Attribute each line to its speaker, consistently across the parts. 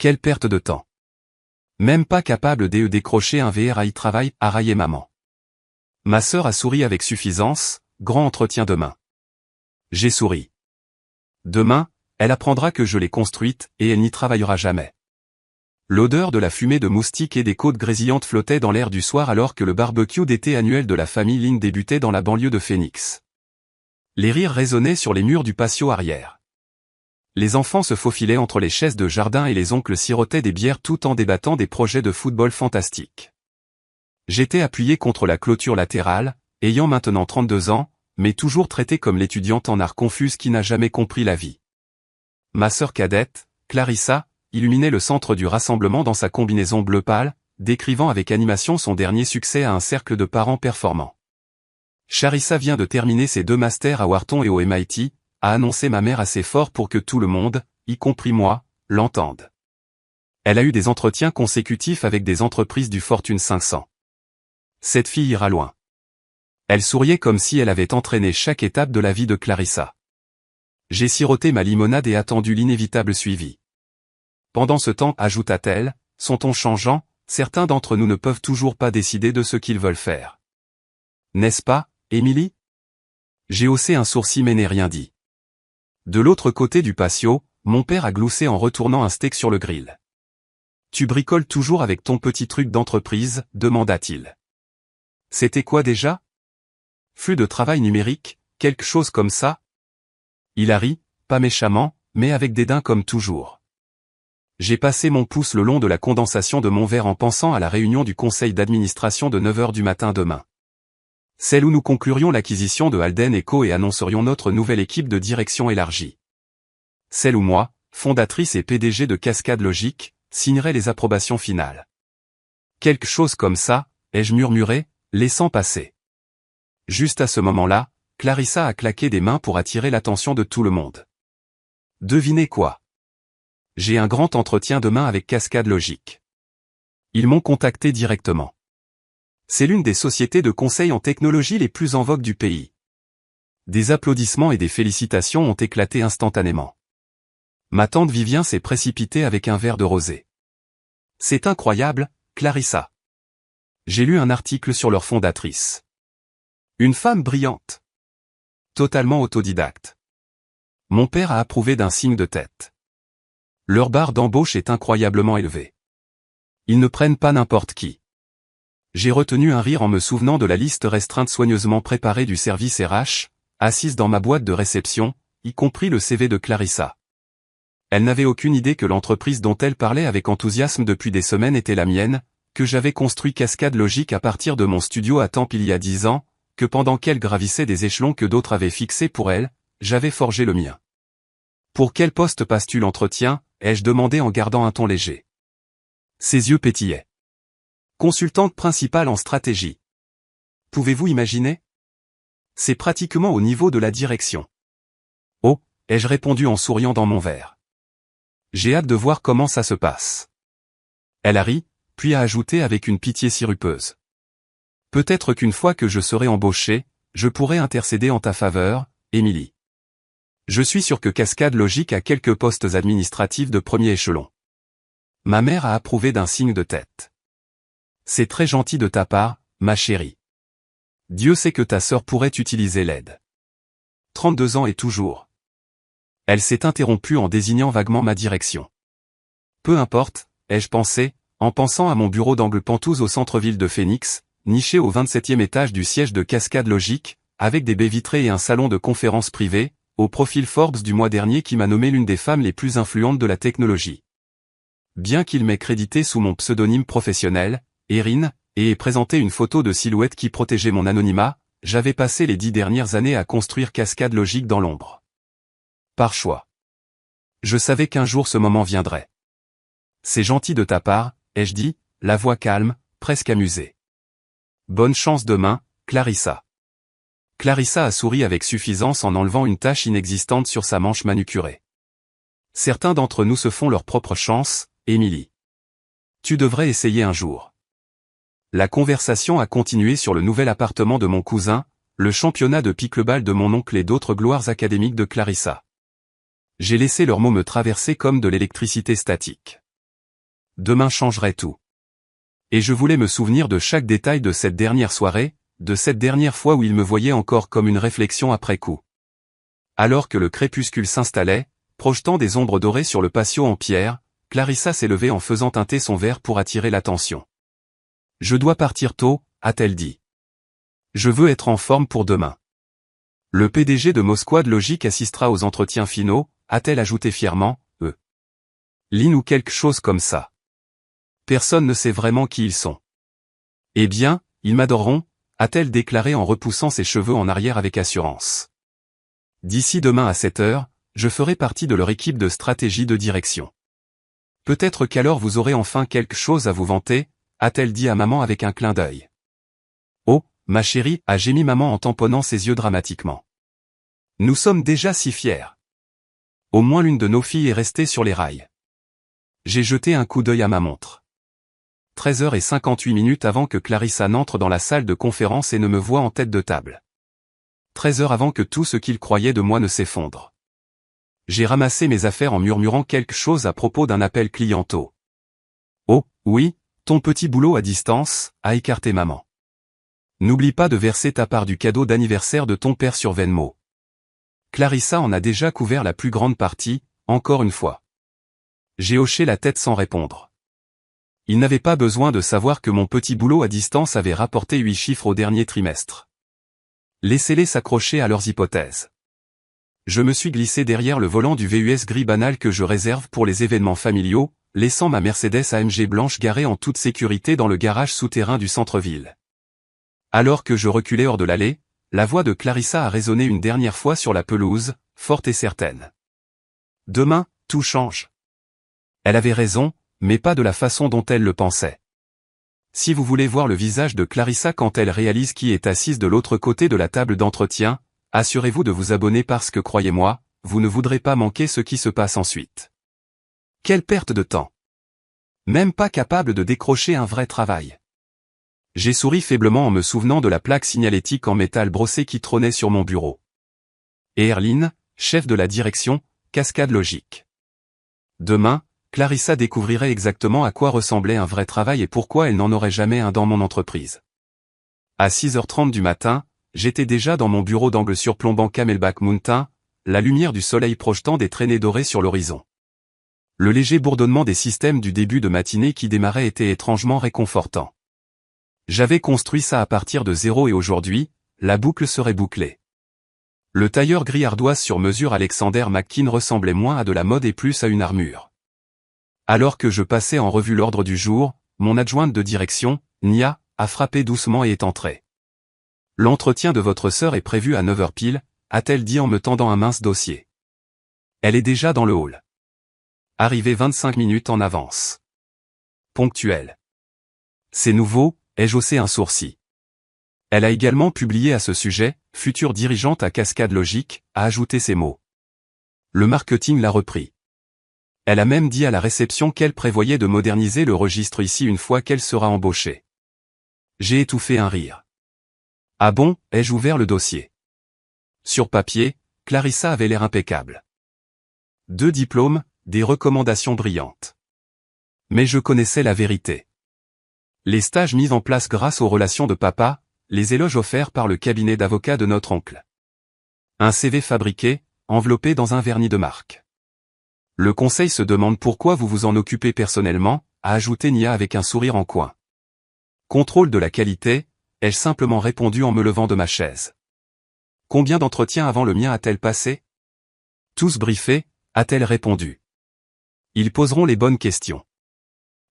Speaker 1: Quelle perte de temps. Même pas capable de décrocher un VR à y travail, a raillé maman. Ma sœur a souri avec suffisance, grand entretien demain. J'ai souri. Demain, elle apprendra que je l'ai construite, et elle n'y travaillera jamais. L'odeur de la fumée de moustiques et des côtes grésillantes flottait dans l'air du soir alors que le barbecue d'été annuel de la famille Lynn débutait dans la banlieue de Phoenix. Les rires résonnaient sur les murs du patio arrière. Les enfants se faufilaient entre les chaises de jardin et les oncles sirotaient des bières tout en débattant des projets de football fantastiques. J'étais appuyé contre la clôture latérale, ayant maintenant 32 ans, mais toujours traité comme l'étudiante en art confuse qui n'a jamais compris la vie. Ma sœur cadette, Clarissa, illuminait le centre du rassemblement dans sa combinaison bleu pâle, décrivant avec animation son dernier succès à un cercle de parents performants. Charissa vient de terminer ses 2 masters à Wharton et au MIT, a annoncé ma mère assez fort pour que tout le monde, y compris moi, l'entende. Elle a eu des entretiens consécutifs avec des entreprises du Fortune 500. Cette fille ira loin. Elle souriait comme si elle avait entraîné chaque étape de la vie de Clarissa. J'ai siroté ma limonade et attendu l'inévitable suivi. Pendant ce temps, ajouta-t-elle, son ton changeant, certains d'entre nous ne peuvent toujours pas décider de ce qu'ils veulent faire. N'est-ce pas, Émilie? J'ai haussé un sourcil mais n'ai rien dit. De l'autre côté du patio, mon père a gloussé en retournant un steak sur le grill. Tu bricoles toujours avec ton petit truc d'entreprise, demanda-t-il. C'était quoi déjà? Flux de travail numérique, quelque chose comme ça? Il a ri, pas méchamment, mais avec dédain comme toujours. J'ai passé mon pouce le long de la condensation de mon verre en pensant à la réunion du conseil d'administration de 9h du matin demain. Celle où nous conclurions l'acquisition de Halden & Co et annoncerions notre nouvelle équipe de direction élargie. Celle où moi, fondatrice et PDG de Cascade Logic, signerai les approbations finales. Quelque chose comme ça, ai-je murmuré, laissant passer. Juste à ce moment-là, Clarissa a claqué des mains pour attirer l'attention de tout le monde. Devinez quoi? J'ai un grand entretien demain avec Cascade Logic. Ils m'ont contacté directement. C'est l'une des sociétés de conseil en technologie les plus en vogue du pays. Des applaudissements et des félicitations ont éclaté instantanément. Ma tante Vivien s'est précipitée avec un verre de rosé. C'est incroyable, Clarissa. J'ai lu un article sur leur fondatrice. Une femme brillante. Totalement autodidacte. Mon père a approuvé d'un signe de tête. Leur barre d'embauche est incroyablement élevée. Ils ne prennent pas n'importe qui. J'ai retenu un rire en me souvenant de la liste restreinte soigneusement préparée du service RH, assise dans ma boîte de réception, y compris le CV de Clarissa. Elle n'avait aucune idée que l'entreprise dont elle parlait avec enthousiasme depuis des semaines était la mienne, que j'avais construit Cascade Logic à partir de mon studio à Tampa il y a 10 ans, que pendant qu'elle gravissait des échelons que d'autres avaient fixés pour elle, j'avais forgé le mien. Pour quel poste passes-tu l'entretien, ai-je demandé en gardant un ton léger. Ses yeux pétillaient. Consultante principale en stratégie. Pouvez-vous imaginer? C'est pratiquement au niveau de la direction. Oh, ai-je répondu en souriant dans mon verre. J'ai hâte de voir comment ça se passe. Elle a ri, puis a ajouté avec une pitié sirupeuse. Peut-être qu'une fois que je serai embauché, je pourrai intercéder en ta faveur, Émilie. Je suis sûr que Cascade Logic a quelques postes administratifs de premier échelon. Ma mère a approuvé d'un signe de tête. C'est très gentil de ta part, ma chérie. Dieu sait que ta sœur pourrait utiliser l'aide. 32 ans et toujours. Elle s'est interrompue en désignant vaguement ma direction. Peu importe, ai-je pensé, en pensant à mon bureau d'angle Pentouse au centre-ville de Phoenix, niché au 27e étage du siège de Cascade Logic, avec des baies vitrées et un salon de conférences privé, au profil Forbes du mois dernier qui m'a nommé l'une des femmes les plus influentes de la technologie. Bien qu'il m'ait crédité sous mon pseudonyme professionnel, Erin, et ait présenté une photo de silhouette qui protégeait mon anonymat, j'avais passé les 10 dernières années à construire Cascade Logic dans l'ombre. Par choix. Je savais qu'un jour ce moment viendrait. C'est gentil de ta part, ai-je dit, la voix calme, presque amusée. Bonne chance demain, Clarissa. Clarissa a souri avec suffisance en enlevant une tache inexistante sur sa manche manucurée. Certains d'entre nous se font leur propre chance, Émilie. Tu devrais essayer un jour. La conversation a continué sur le nouvel appartement de mon cousin, le championnat de pickleball de mon oncle et d'autres gloires académiques de Clarissa. J'ai laissé leurs mots me traverser comme de l'électricité statique. Demain changerait tout. Et je voulais me souvenir de chaque détail de cette dernière soirée, de cette dernière fois où il me voyait encore comme une réflexion après coup. Alors que le crépuscule s'installait, projetant des ombres dorées sur le patio en pierre, Clarissa s'est levée en faisant teinter son verre pour attirer l'attention. « Je dois partir tôt », a-t-elle dit. « Je veux être en forme pour demain. » Le PDG de Mosquad Logic assistera aux entretiens finaux, a-t-elle ajouté fièrement, Lynn ou quelque chose comme ça. Personne ne sait vraiment qui ils sont. Eh bien, ils m'adoreront, a-t-elle déclaré en repoussant ses cheveux en arrière avec assurance. D'ici demain à 7 heures, je ferai partie de leur équipe de stratégie de direction. Peut-être qu'alors vous aurez enfin quelque chose à vous vanter, a-t-elle dit à maman avec un clin d'œil. Oh, ma chérie, a gémi maman en tamponnant ses yeux dramatiquement. Nous sommes déjà si fiers. Au moins l'une de nos filles est restée sur les rails. J'ai jeté un coup d'œil à ma montre. 13h58 avant que Clarissa n'entre dans la salle de conférence et ne me voie en tête de table. 13h avant que tout ce qu'il croyait de moi ne s'effondre. J'ai ramassé mes affaires en murmurant quelque chose à propos d'un appel clientaux. Oh, oui, ton petit boulot à distance, a écarté maman. N'oublie pas de verser ta part du cadeau d'anniversaire de ton père sur Venmo. Clarissa en a déjà couvert la plus grande partie, encore une fois. J'ai hoché la tête sans répondre. Il n'avait pas besoin de savoir que mon petit boulot à distance avait rapporté 8 chiffres au dernier trimestre. Laissez-les s'accrocher à leurs hypothèses. Je me suis glissé derrière le volant du VUS gris banal que je réserve pour les événements familiaux, laissant ma Mercedes AMG blanche garée en toute sécurité dans le garage souterrain du centre-ville. Alors que je reculais hors de l'allée, la voix de Clarissa a résonné une dernière fois sur la pelouse, forte et certaine. Demain, tout change. Elle avait raison, mais pas de la façon dont elle le pensait. Si vous voulez voir le visage de Clarissa quand elle réalise qui est assise de l'autre côté de la table d'entretien, assurez-vous de vous abonner parce que croyez-moi, vous ne voudrez pas manquer ce qui se passe ensuite. Quelle perte de temps! Même pas capable de décrocher un vrai travail. J'ai souri faiblement en me souvenant de la plaque signalétique en métal brossé qui trônait sur mon bureau. Et Erline, chef de la direction, Cascade Logique. Demain, Clarissa découvrirait exactement à quoi ressemblait un vrai travail et pourquoi elle n'en aurait jamais un dans mon entreprise. À 6h30 du matin, j'étais déjà dans mon bureau d'angle surplombant Camelback Mountain, la lumière du soleil projetant des traînées dorées sur l'horizon. Le léger bourdonnement des systèmes du début de matinée qui démarrait était étrangement réconfortant. J'avais construit ça à partir de zéro et aujourd'hui, la boucle serait bouclée. Le tailleur gris ardoise sur mesure Alexander McQueen ressemblait moins à de la mode et plus à une armure. Alors que je passais en revue l'ordre du jour, mon adjointe de direction, Nia, a frappé doucement et est entrée. « L'entretien de votre sœur est prévu à 9h pile », a-t-elle dit en me tendant un mince dossier. Elle est déjà dans le hall. Arrivée 25 minutes en avance. Ponctuelle. C'est nouveau, ai-je haussé un sourcil. Elle a également publié à ce sujet, future dirigeante à Cascade Logic, a ajouté ces mots. Le marketing l'a repris. Elle a même dit à la réception qu'elle prévoyait de moderniser le registre ici une fois qu'elle sera embauchée. J'ai étouffé un rire. Ah bon, ai-je ouvert le dossier. Sur papier, Clarissa avait l'air impeccable. 2 diplômes, des recommandations brillantes. Mais je connaissais la vérité. Les stages mis en place grâce aux relations de papa, les éloges offerts par le cabinet d'avocats de notre oncle. Un CV fabriqué, enveloppé dans un vernis de marque. Le conseil se demande pourquoi vous vous en occupez personnellement, a ajouté Nia avec un sourire en coin. Contrôle de la qualité, ai-je simplement répondu en me levant de ma chaise. Combien d'entretiens avant le mien a-t-elle passé? Tous briefés, a-t-elle répondu. Ils poseront les bonnes questions.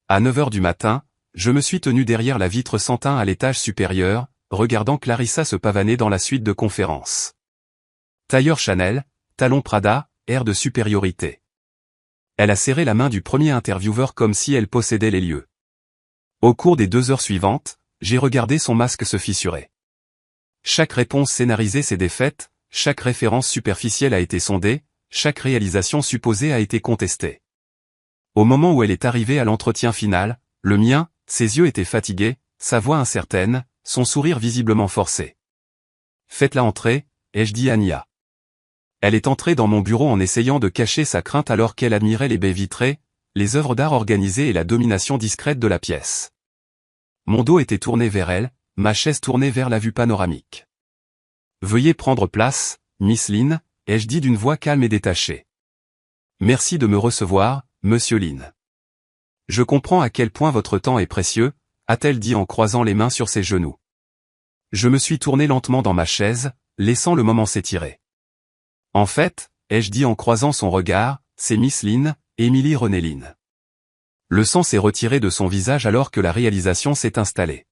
Speaker 1: À 9h du matin, je me suis tenu derrière la vitre sans teint à l'étage supérieur, regardant Clarissa se pavaner dans la suite de conférences. Tailleur Chanel, talons Prada, air de supériorité. Elle a serré la main du premier intervieweur comme si elle possédait les lieux. Au cours des 2 heures suivantes, j'ai regardé son masque se fissurer. Chaque réponse scénarisée s'est défaite, chaque référence superficielle a été sondée, chaque réalisation supposée a été contestée. Au moment où elle est arrivée à l'entretien final, le mien, ses yeux étaient fatigués, sa voix incertaine, son sourire visiblement forcé. « Faites-la entrer », ai-je dit à Nia. Elle est entrée dans mon bureau en essayant de cacher sa crainte alors qu'elle admirait les baies vitrées, les œuvres d'art organisées et la domination discrète de la pièce. Mon dos était tourné vers elle, ma chaise tournée vers la vue panoramique. « Veuillez prendre place, Miss Lynn », ai-je dit d'une voix calme et détachée. « Merci de me recevoir, Monsieur Lynn. Je comprends à quel point votre temps est précieux, a-t-elle dit en croisant les mains sur ses genoux. Je me suis tourné lentement dans ma chaise, laissant le moment s'étirer. En fait, ai-je dit en croisant son regard, c'est Miss Lynn, Émilie Renée Lynn. Le sang s'est retiré de son visage alors que la réalisation s'est installée.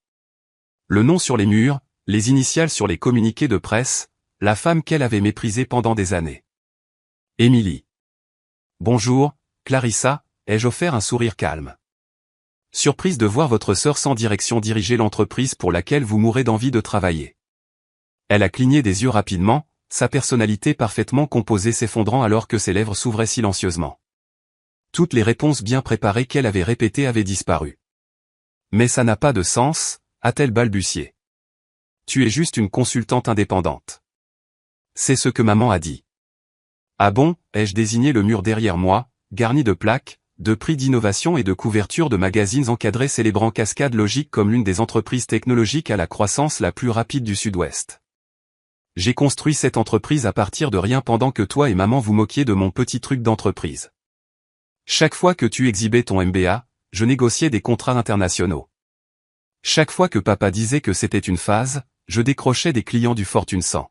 Speaker 1: Le nom sur les murs, les initiales sur les communiqués de presse, la femme qu'elle avait méprisée pendant des années. Émilie. Bonjour, Clarissa, ai-je offert un sourire calme. Surprise de voir votre sœur sans direction diriger l'entreprise pour laquelle vous mourrez d'envie de travailler. Elle a cligné des yeux rapidement, sa personnalité parfaitement composée s'effondrant alors que ses lèvres s'ouvraient silencieusement. Toutes les réponses bien préparées qu'elle avait répétées avaient disparu. Mais ça n'a pas de sens, a-t-elle balbutié. Tu es juste une consultante indépendante. C'est ce que maman a dit. Ah bon, ai-je désigné le mur derrière moi, garni de plaques, de prix d'innovation et de couvertures de magazines encadrés célébrant Cascade Logic comme l'une des entreprises technologiques à la croissance la plus rapide du Sud-Ouest. J'ai construit cette entreprise à partir de rien pendant que toi et maman vous moquiez de mon petit truc d'entreprise. Chaque fois que tu exhibais ton MBA, je négociais des contrats internationaux. Chaque fois que papa disait que c'était une phase, je décrochais des clients du Fortune 100.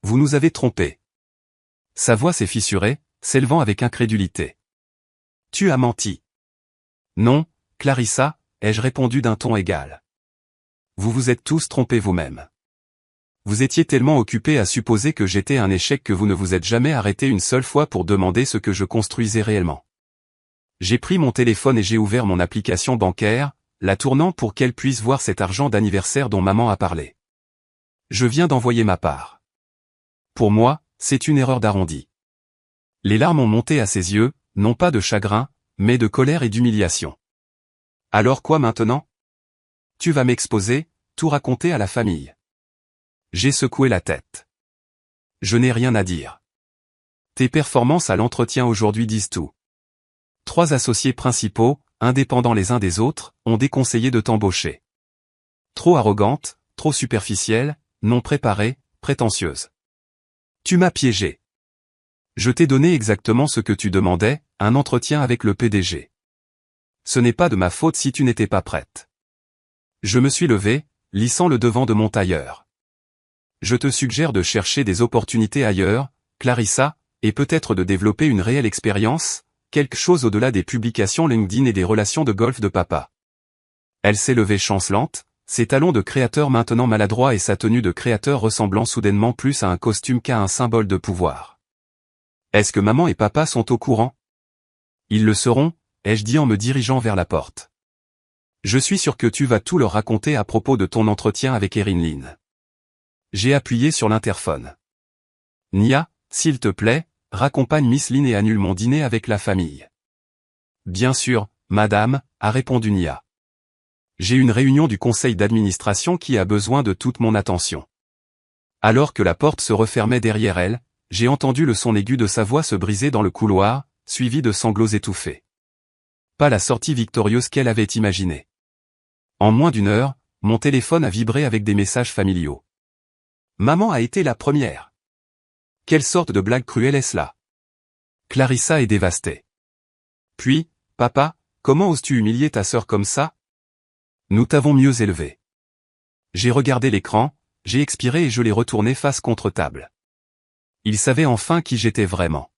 Speaker 1: Vous nous avez trompés. Sa voix s'est fissurée, s'élevant avec incrédulité. Tu as menti. Non, Clarissa, ai-je répondu d'un ton égal. Vous vous êtes tous trompés vous-même. Vous étiez tellement occupés à supposer que j'étais un échec que vous ne vous êtes jamais arrêté une seule fois pour demander ce que je construisais réellement. J'ai pris mon téléphone et j'ai ouvert mon application bancaire, la tournant pour qu'elle puisse voir cet argent d'anniversaire dont maman a parlé. Je viens d'envoyer ma part. Pour moi, c'est une erreur d'arrondi. Les larmes ont monté à ses yeux, non pas de chagrin, mais de colère et d'humiliation. Alors quoi maintenant? Tu vas m'exposer, tout raconter à la famille. J'ai secoué la tête. Je n'ai rien à dire. Tes performances à l'entretien aujourd'hui disent tout. 3 associés principaux, indépendants les uns des autres, ont déconseillé de t'embaucher. Trop arrogante, trop superficielle, non préparée, prétentieuse. Tu m'as piégé. Je t'ai donné exactement ce que tu demandais, un entretien avec le PDG. Ce n'est pas de ma faute si tu n'étais pas prête. Je me suis levé, lissant le devant de mon tailleur. Je te suggère de chercher des opportunités ailleurs, Clarissa, et peut-être de développer une réelle expérience, quelque chose au-delà des publications LinkedIn et des relations de golf de papa. Elle s'est levée chancelante, ses talons de créateur maintenant maladroits et sa tenue de créateur ressemblant soudainement plus à un costume qu'à un symbole de pouvoir. Est-ce que maman et papa sont au courant? Ils le seront, ai-je dit en me dirigeant vers la porte. Je suis sûr que tu vas tout leur raconter à propos de ton entretien avec Erin Lynn. J'ai appuyé sur l'interphone. Nia, s'il te plaît, raccompagne Miss Lynn et annule mon dîner avec la famille. Bien sûr, madame, a répondu Nia. J'ai une réunion du conseil d'administration qui a besoin de toute mon attention. Alors que la porte se refermait derrière elle, j'ai entendu le son aigu de sa voix se briser dans le couloir, suivi de sanglots étouffés. Pas la sortie victorieuse qu'elle avait imaginée. En moins d'1 heure, mon téléphone a vibré avec des messages familiaux. Maman a été la première. Quelle sorte de blague cruelle est-ce là? Clarissa est dévastée. Puis, papa, comment oses-tu humilier ta sœur comme ça? Nous t'avons mieux élevé. J'ai regardé l'écran, j'ai expiré et je l'ai retourné face contre table. Il savait enfin qui j'étais vraiment.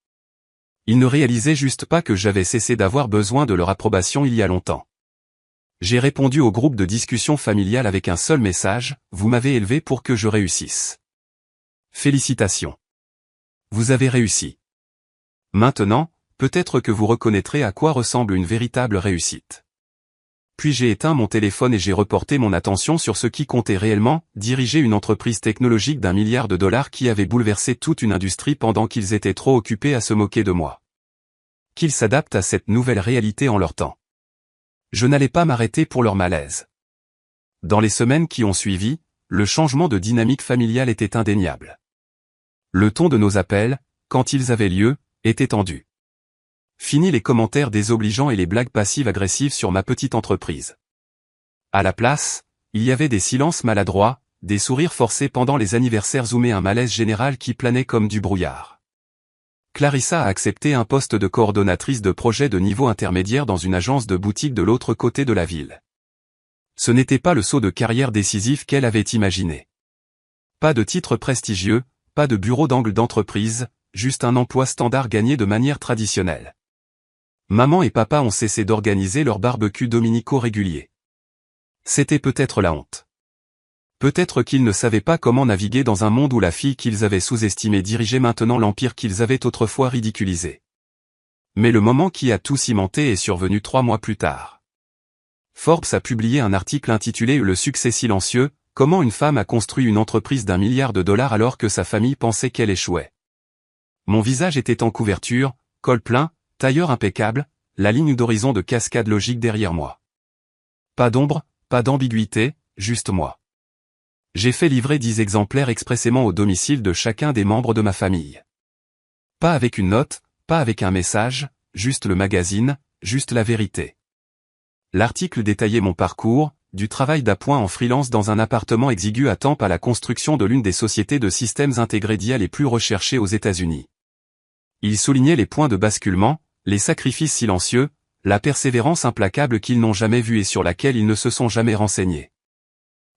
Speaker 1: Il ne réalisait juste pas que j'avais cessé d'avoir besoin de leur approbation il y a longtemps. J'ai répondu au groupe de discussion familiale avec un seul message, vous m'avez élevé pour que je réussisse. Félicitations. Vous avez réussi. Maintenant, peut-être que vous reconnaîtrez à quoi ressemble une véritable réussite. Puis j'ai éteint mon téléphone et j'ai reporté mon attention sur ce qui comptait réellement, diriger une entreprise technologique d'1 milliard de dollars qui avait bouleversé toute une industrie pendant qu'ils étaient trop occupés à se moquer de moi. Qu'ils s'adaptent à cette nouvelle réalité en leur temps. Je n'allais pas m'arrêter pour leur malaise. Dans les semaines qui ont suivi, le changement de dynamique familiale était indéniable. Le ton de nos appels, quand ils avaient lieu, était tendu. Fini les commentaires désobligeants et les blagues passives-agressives sur ma petite entreprise. À la place, il y avait des silences maladroits, des sourires forcés pendant les anniversaires zoomés, un malaise général qui planait comme du brouillard. Clarissa a accepté un poste de coordonnatrice de projet de niveau intermédiaire dans une agence de boutique de l'autre côté de la ville. Ce n'était pas le saut de carrière décisif qu'elle avait imaginé. Pas de titre prestigieux, pas de bureau d'angle d'entreprise, juste un emploi standard gagné de manière traditionnelle. Maman et papa ont cessé d'organiser leur barbecue dominicaux réguliers. C'était peut-être la honte. Peut-être qu'ils ne savaient pas comment naviguer dans un monde où la fille qu'ils avaient sous-estimée dirigeait maintenant l'empire qu'ils avaient autrefois ridiculisé. Mais le moment qui a tout cimenté est survenu 3 mois plus tard. Forbes a publié un article intitulé « Le succès silencieux, comment une femme a construit une entreprise d'1 milliard de dollars alors que sa famille pensait qu'elle échouait ». Mon visage était en couverture, col plein, tailleur impeccable, la ligne d'horizon de cascade logique derrière moi. Pas d'ombre, pas d'ambiguïté, juste moi. J'ai fait livrer 10 exemplaires expressément au domicile de chacun des membres de ma famille. Pas avec une note, pas avec un message, juste le magazine, juste la vérité. L'article détaillait mon parcours, du travail d'appoint en freelance dans un appartement exigu à Tampa à la construction de l'une des sociétés de systèmes intégrés d'IA les plus recherchées aux États-Unis. Il soulignait les points de basculement, les sacrifices silencieux, la persévérance implacable qu'ils n'ont jamais vue et sur laquelle ils ne se sont jamais renseignés.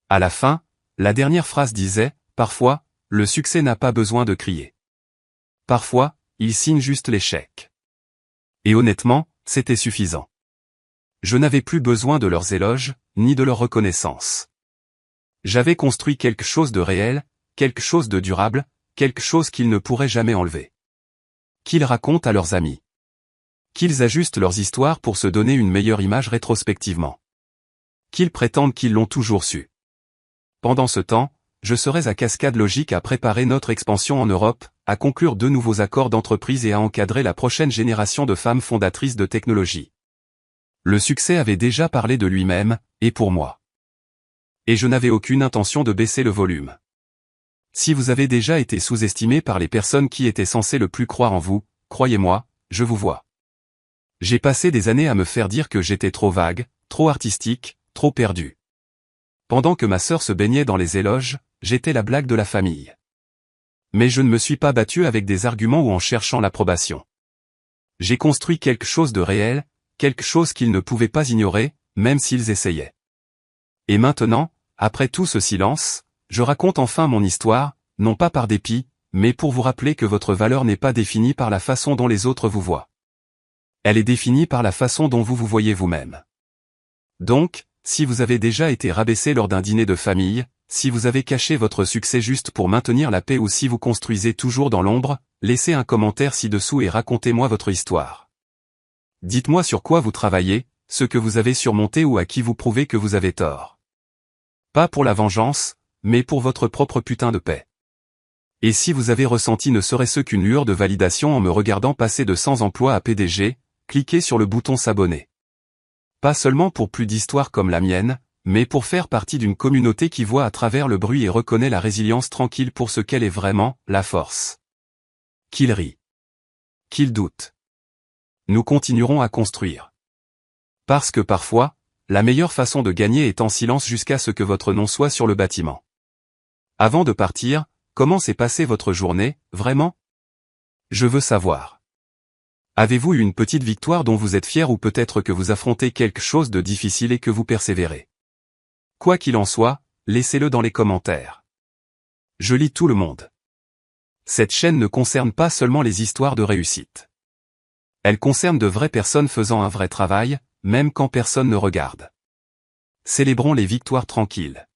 Speaker 1: À la fin, la dernière phrase disait, parfois, le succès n'a pas besoin de crier. Parfois, il signe juste l'échec. Et honnêtement, c'était suffisant. Je n'avais plus besoin de leurs éloges, ni de leur reconnaissance. J'avais construit quelque chose de réel, quelque chose de durable, quelque chose qu'ils ne pourraient jamais enlever. Qu'ils racontent à leurs amis. Qu'ils ajustent leurs histoires pour se donner une meilleure image rétrospectivement. Qu'ils prétendent qu'ils l'ont toujours su. Pendant ce temps, je serais à Cascade Logique à préparer notre expansion en Europe, à conclure 2 nouveaux accords d'entreprise et à encadrer la prochaine génération de femmes fondatrices de technologie. Le succès avait déjà parlé de lui-même, et pour moi. Et je n'avais aucune intention de baisser le volume. Si vous avez déjà été sous-estimé par les personnes qui étaient censées le plus croire en vous, croyez-moi, je vous vois. J'ai passé des années à me faire dire que j'étais trop vague, trop artistique, trop perdu. Pendant que ma sœur se baignait dans les éloges, j'étais la blague de la famille. Mais je ne me suis pas battu avec des arguments ou en cherchant l'approbation. J'ai construit quelque chose de réel, quelque chose qu'ils ne pouvaient pas ignorer, même s'ils essayaient. Et maintenant, après tout ce silence, je raconte enfin mon histoire, non pas par dépit, mais pour vous rappeler que votre valeur n'est pas définie par la façon dont les autres vous voient. Elle est définie par la façon dont vous vous voyez vous-même. Donc, si vous avez déjà été rabaissé lors d'un dîner de famille, si vous avez caché votre succès juste pour maintenir la paix ou si vous construisez toujours dans l'ombre, laissez un commentaire ci-dessous et racontez-moi votre histoire. Dites-moi sur quoi vous travaillez, ce que vous avez surmonté ou à qui vous prouvez que vous avez tort. Pas pour la vengeance, mais pour votre propre putain de paix. Et si vous avez ressenti ne serait-ce qu'une lueur de validation en me regardant passer de sans emploi à PDG, cliquez sur le bouton s'abonner. Pas seulement pour plus d'histoires comme la mienne, mais pour faire partie d'une communauté qui voit à travers le bruit et reconnaît la résilience tranquille pour ce qu'elle est vraiment, la force. Qu'il rit. Qu'il doute. Nous continuerons à construire. Parce que parfois, la meilleure façon de gagner est en silence jusqu'à ce que votre nom soit sur le bâtiment. Avant de partir, comment s'est passée votre journée, vraiment? Je veux savoir. Avez-vous eu une petite victoire dont vous êtes fier ou peut-être que vous affrontez quelque chose de difficile et que vous persévérez? Quoi qu'il en soit, laissez-le dans les commentaires. Je lis tout le monde. Cette chaîne ne concerne pas seulement les histoires de réussite. Elle concerne de vraies personnes faisant un vrai travail, même quand personne ne regarde. Célébrons les victoires tranquilles.